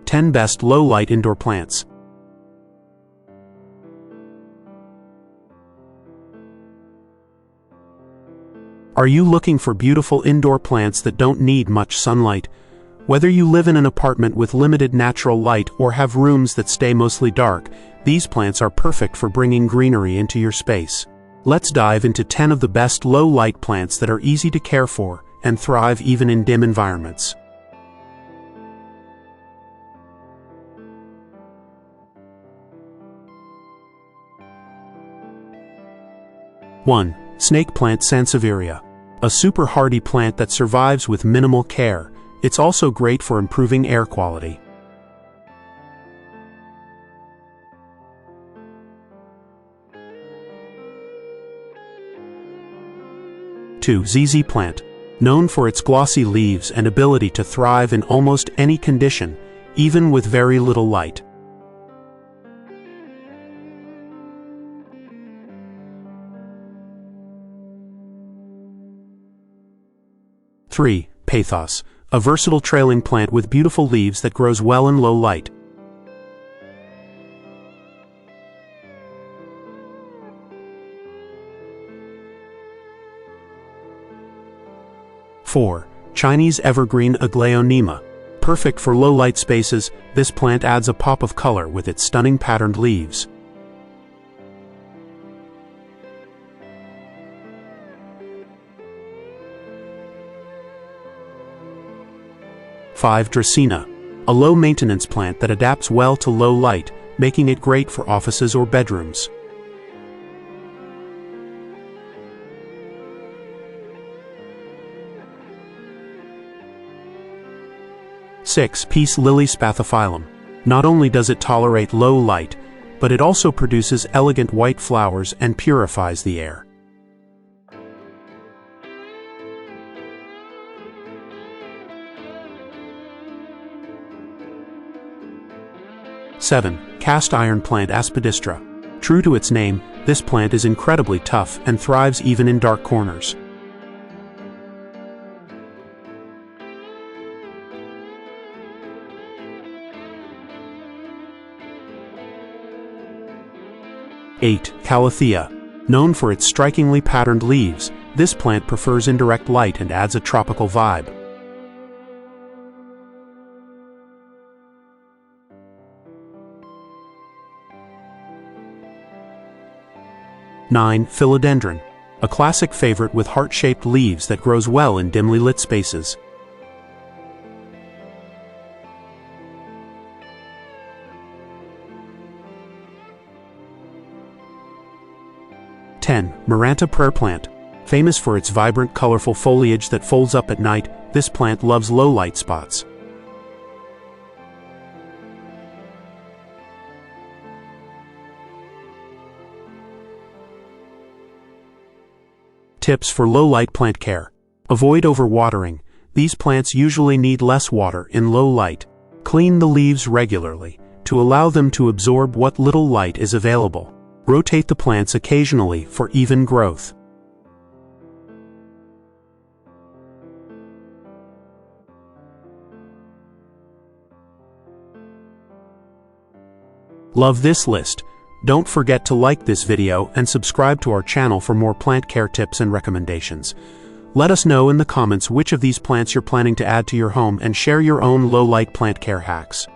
10 Best Low-Light Indoor Plants. Are you looking for beautiful indoor plants that don't need much sunlight? Whether you live in an apartment with limited natural light or have rooms that stay mostly dark, these plants are perfect for bringing greenery into your space. Let's dive into 10 of the best low-light plants that are easy to care for and thrive even in dim environments. One, Snake plant Sansevieria. A super hardy plant that survives with minimal care. It's also great for improving air quality. Two, ZZ plant. Known for its glossy leaves and ability to thrive in almost any condition, even with very little light. Three, Pathos. A versatile trailing plant with beautiful leaves that grows well in low light. Four, Chinese Evergreen Aglaonema. Perfect for low-light spaces, this plant adds a pop of color with its stunning patterned leaves. Five, Dracaena. A low-maintenance plant that adapts well to low light, making it great for offices or bedrooms. Six, Peace Lily Spathiphyllum. Not only does it tolerate low light, but it also produces elegant white flowers and purifies the air. Seven, Cast iron plant Aspidistra. True to its name, this plant is incredibly tough and thrives even in dark corners. Eight, Calathea. Known for its strikingly patterned leaves, this plant prefers indirect light and adds a tropical vibe. Nine, Philodendron. A classic favorite with heart-shaped leaves that grows well in dimly lit spaces. Ten, Maranta prayer plant. Famous for its vibrant, colorful foliage that folds up at night, this plant loves low-light spots. Tips for low-light plant care. Avoid overwatering. These plants usually need less water in low light. Clean the leaves regularly to allow them to absorb what little light is available. Rotate the plants occasionally for even growth. Love this list? Don't forget to like this video and subscribe to our channel for more plant care tips and recommendations. Let us know in the comments which of these plants you're planning to add to your home and share your own low-light plant care hacks.